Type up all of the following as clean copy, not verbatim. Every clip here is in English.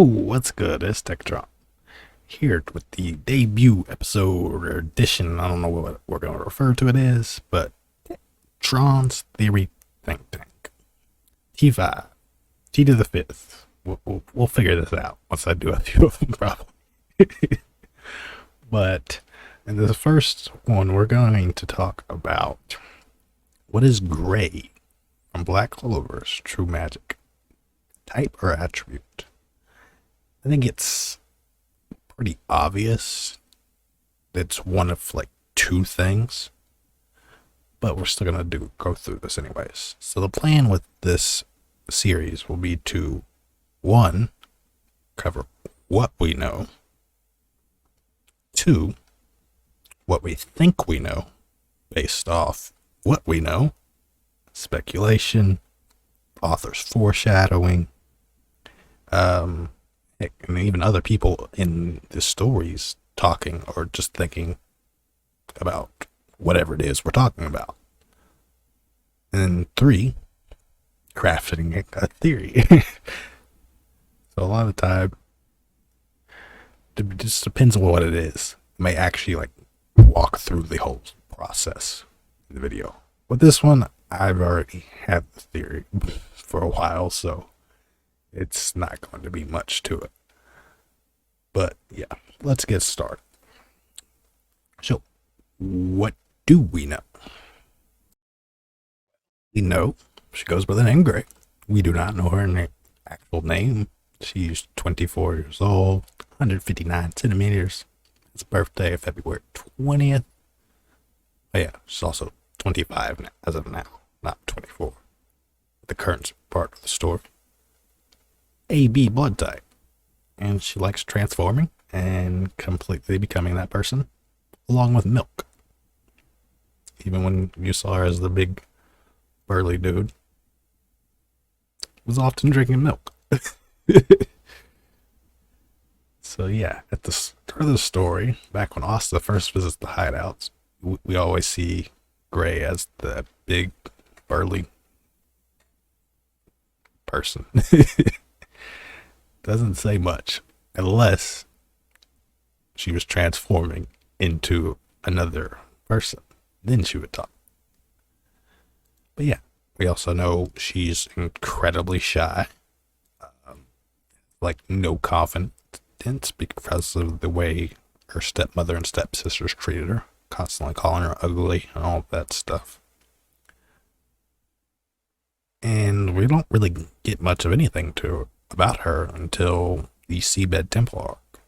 Oh, what's good? It's Tron here with the debut episode or edition. I don't know what we're going to refer to it as, but Tron's Theory Think Tank. T5, T to the fifth. We'll figure this out once I do a few of them, probably. But in the first one, we're going to talk about what is gray from Black Clover's True Magic. Type or attribute? I think it's pretty obvious it's one of like two things, but we're still gonna go through this anyways. So the plan with this series will be to, one, cover what we know, two, what we think we know based off what we know, speculation, author's foreshadowing, and even other people in the stories talking or just thinking about whatever it is we're talking about. And three, crafting a theory. So a lot of the time, it just depends on what it is. It may actually like walk through the whole process in the video. With this one, I've already had the theory for a while, so it's not going to be much to it. But yeah, let's get started. So, what do we know? We know she goes by the name Gray. We do not know her actual name. She's 24 years old, 159 centimeters. It's birthday of February 20th. Oh yeah, she's also 25 as of now, not 24. The current part of the story. AB blood type. And she likes transforming and completely becoming that person, along with milk. Even when you saw her as the big burly dude, was often drinking milk. So yeah, at the start of the story, back when Asta first visits the hideouts, we always see Gray as the big burly person. Doesn't say much unless she was transforming into another person. Then she would talk. But yeah, we also know she's incredibly shy. Like no confidence because of the way her stepmother and stepsisters treated her, constantly calling her ugly and all that stuff. And we don't really get much of anything about her until the Seabed Temple arc,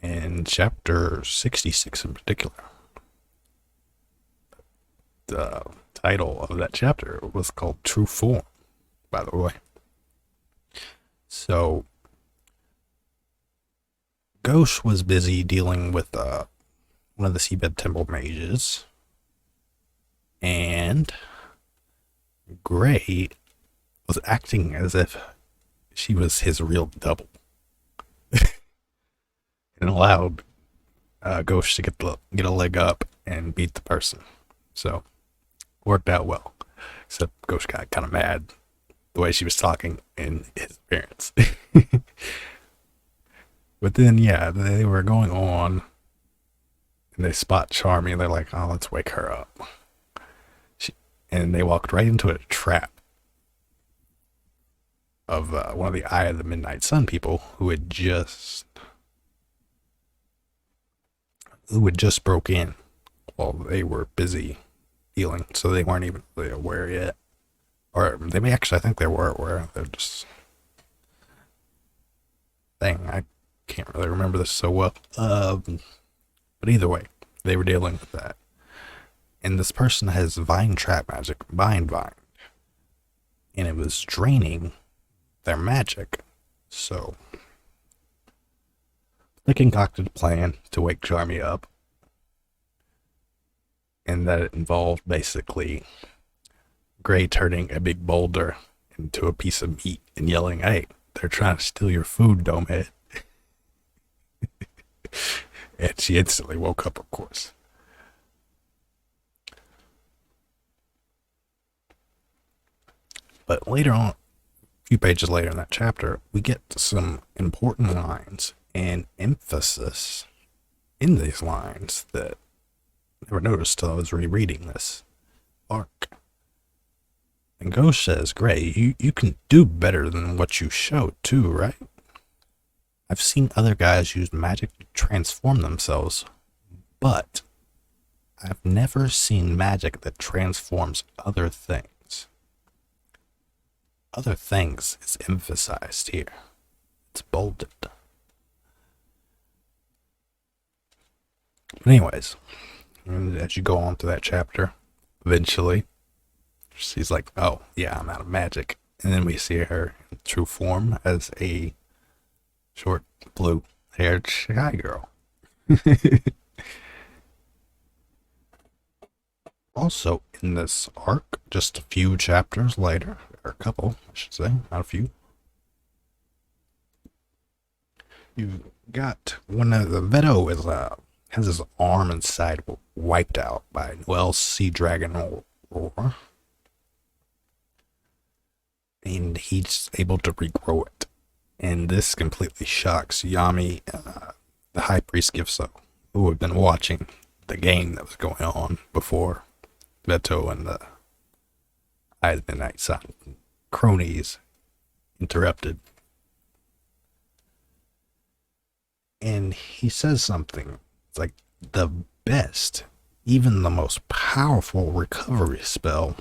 and chapter 66 in particular. The title of that chapter was called True Form, by the way. So Ghosh was busy dealing with one of the Seabed Temple mages, and Gray was acting as if she was his real double, and allowed Ghosh to get a leg up and beat the person. So worked out well, except Ghosh got kind of mad the way she was talking in his appearance. But then yeah, they were going on, and they spot Charmy, and they're like, "Oh, let's wake her up." And they walked right into a trap of one of the Eye of the Midnight Sun people who had just broke in while they were busy healing, so they weren't even really aware yet. Or they may actually, I think they were aware. They're just, dang, I can't really remember this so well. But either way, they were dealing with that. And this person has vine trap magic, Bind Vine. And it was draining their magic. So they concocted a plan to wake Charmy up. And that it involved basically Gray turning a big boulder into a piece of meat and yelling, "Hey, they're trying to steal your food, Domehead." And she instantly woke up, of course. But later on, few pages later in that chapter, we get some important lines and emphasis in these lines that I never noticed till I was rereading this arc. And Ghost says, Gray, you can do better than what you showed too, right? I've seen other guys use magic to transform themselves, but I've never seen magic that transforms other things. Other things is emphasized here. It's bolded. But anyways, as you go on to that chapter, eventually, she's like, oh, yeah, I'm out of magic. And then we see her in true form as a short, blue-haired shy girl. Also, in this arc, just a few chapters later, or a couple, I should say, not a few, you've got one of the Veto has his arm and side wiped out by Noel's sea dragon roar, and he's able to regrow it. And this completely shocks Yami, the High Priest Gifso, who have been watching the game that was going on before Veto and the Eye of the Midnight Sun cronies interrupted. And he says something. It's like, the best, even the most powerful recovery spell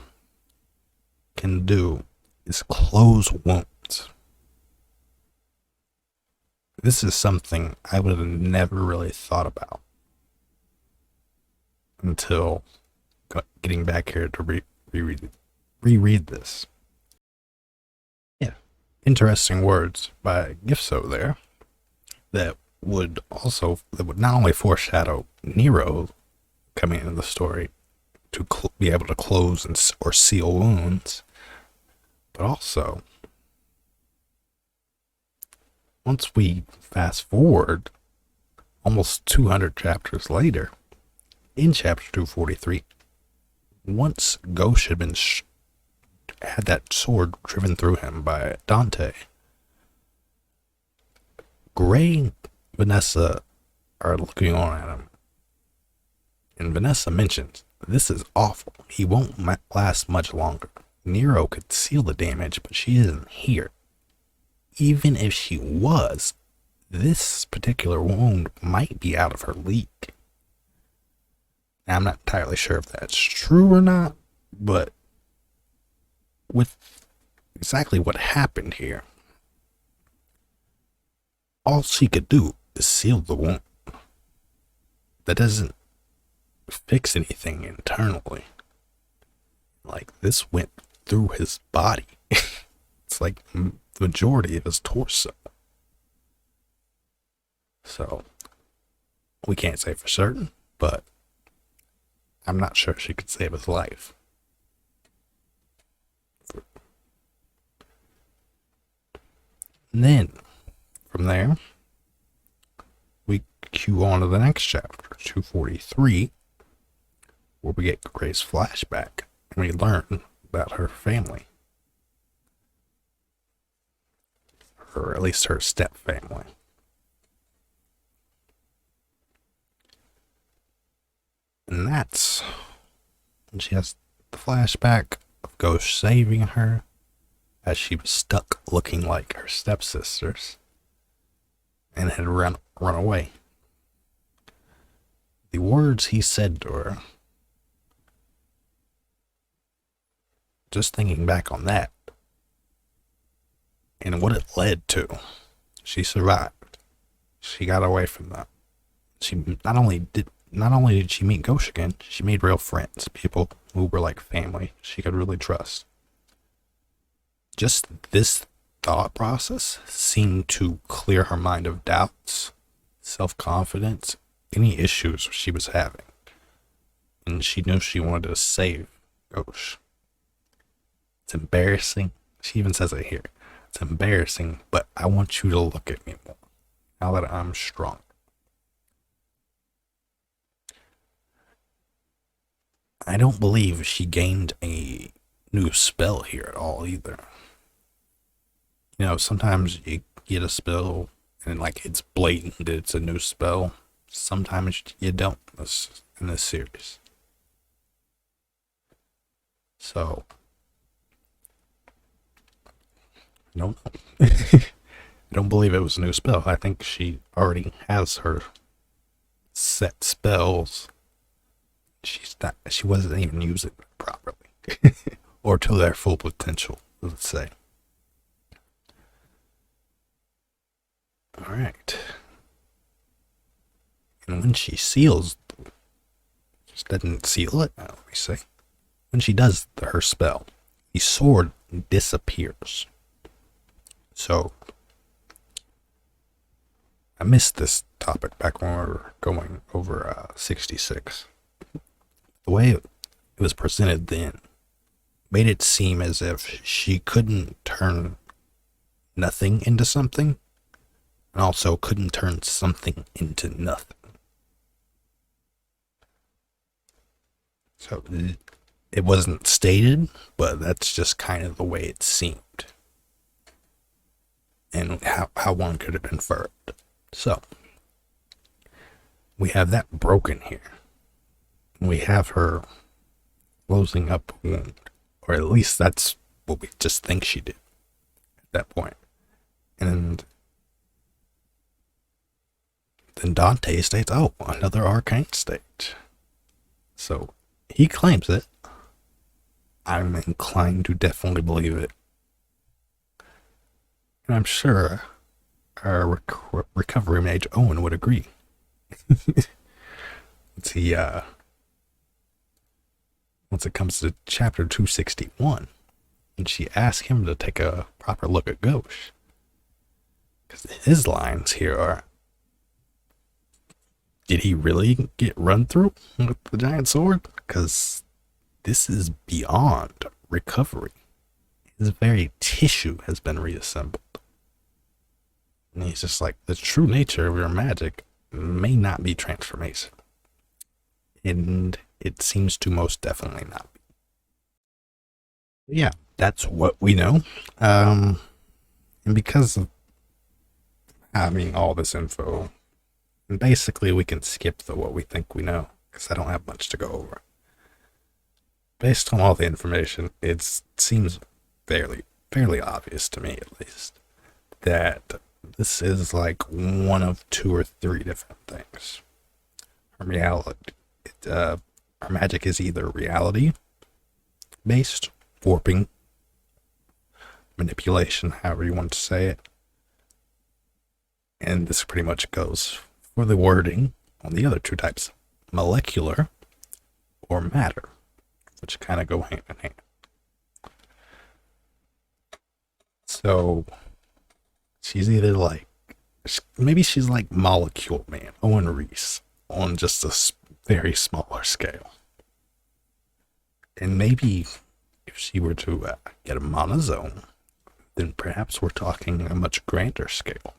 can do is close wounds. This is something I would have never really thought about until getting back here to reread this. Yeah, interesting words by Gifso there that would not only foreshadow Nero coming into the story to be able to close or seal wounds, but also, once we fast forward almost 200 chapters later, in chapter 243, once Ghost had been had that sword driven through him by Dante, Gray and Vanessa are looking on at him, and Vanessa mentions, this is awful. He won't last much longer. Nero could seal the damage, but she isn't here. Even if she was, this particular wound might be out of her league. Now, I'm not entirely sure if that's true or not, but with exactly what happened here, all she could do is seal the wound. That doesn't fix anything internally. Like, this went through his body. It's like the majority of his torso. So, we can't say for certain, but I'm not sure she could save his life. And then, from there, we cue on to the next chapter, 243, where we get Gray's flashback, and we learn about her family. Or at least her step family. And that's when she has the flashback of Ghost saving her as she was stuck looking like her stepsisters and had run away. The words he said to her, just thinking back on that and what it led to, she survived. She got away from that. She not only did she meet Ghost again, she made real friends, people who were like family she could really trust. Just this thought process seemed to clear her mind of doubts, self-confidence, any issues she was having. And she knew she wanted to save Ghost. It's embarrassing. She even says it here. It's embarrassing, but I want you to look at me more now that I'm strong. I don't believe she gained a new spell here at all either. Sometimes you get a spell and like it's blatant that it's a new spell. Sometimes you don't in this series. So, I don't know. I don't believe it was a new spell. I think she already has her set spells. She wasn't even using them properly. Or to their full potential, let's say. Alright. And when she seals, just doesn't seal it, let me say. When she does her spell, the sword disappears. So, I missed this topic back when we were going over 66. The way it was presented then made it seem as if she couldn't turn nothing into something, and also couldn't turn something into nothing. So it wasn't stated, but that's just kind of the way it seemed, and how one could have inferred. So we have that broken here. We have her closing up a wound, or at least that's what we just think she did at that point. And then Dante states, "Oh, another arcane state." So he claims it. I'm inclined to definitely believe it, and I'm sure our recovery mage Owen would agree. Let's see. Once it comes to chapter 261, and she asks him to take a proper look at Gauche, because his lines here are, did he really get run through with the giant sword? Because this is beyond recovery. His very tissue has been reassembled. And he's just like, the true nature of your magic may not be transformation. And it seems to most definitely not be. Yeah, that's what we know. And because of having all this info, basically we can skip the what we think we know, because I don't have much to go over. Based on all the information, it seems fairly obvious to me, at least, that this is like one of 2 or 3 different things. Our magic is either reality based, warping, manipulation, however you want to say it. And this pretty much goes for the wording on the other 2 types, molecular or matter, which kind of go hand in hand. So she's either like, maybe she's like Molecule Man, Owen Reese, on just a very smaller scale. And maybe if she were to get a monozone, then perhaps we're talking a much grander scale.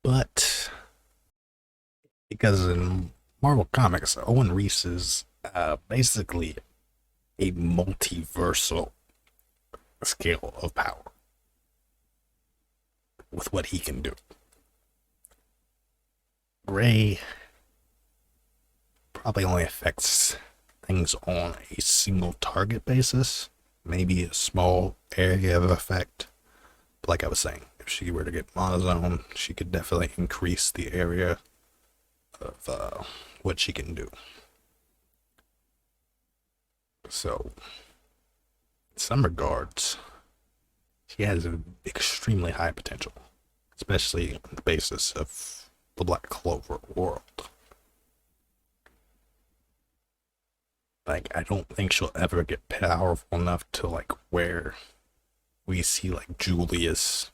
But because in Marvel Comics, Owen Reese is basically a multiversal scale of power with what he can do. Ray probably only affects things on a single target basis, maybe a small area of effect. But like I was saying, if she were to get monozone, she could definitely increase the area of what she can do. So, in some regards, she has an extremely high potential, especially on the basis of the Black Clover world. Like, I don't think she'll ever get powerful enough to, like, where we see, like, Julius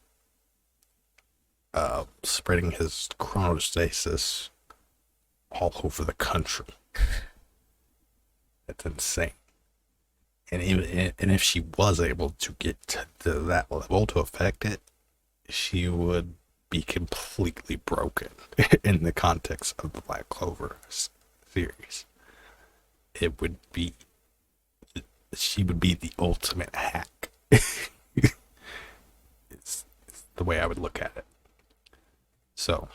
spreading his chronostasis all over the country. That's insane. And if she was able to get to that level to affect it, she would be completely broken in the context of the Black Clover series. She would be the ultimate hack It's the way I would look at it. So,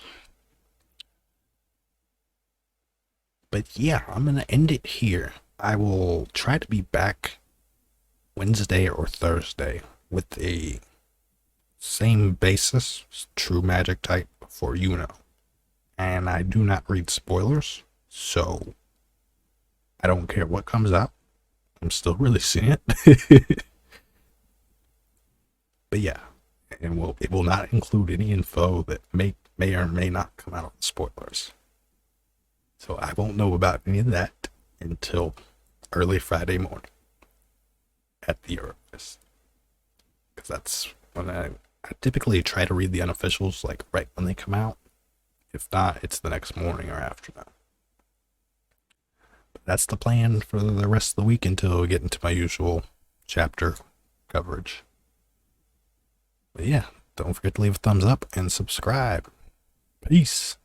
but yeah, I'm going to end it here. I will try to be back Wednesday or Thursday with a same basis, true magic type for Yuno. And I do not read spoilers, so I don't care what comes out. I'm still releasing it. But yeah, and it will not include any info that may or may not come out of the spoilers. So I won't know about any of that until early Friday morning at the earliest. Because that's when I typically try to read the unofficials like right when they come out. If not, it's the next morning or afternoon. But that's the plan for the rest of the week until we get into my usual chapter coverage. But yeah, don't forget to leave a thumbs up and subscribe. Peace.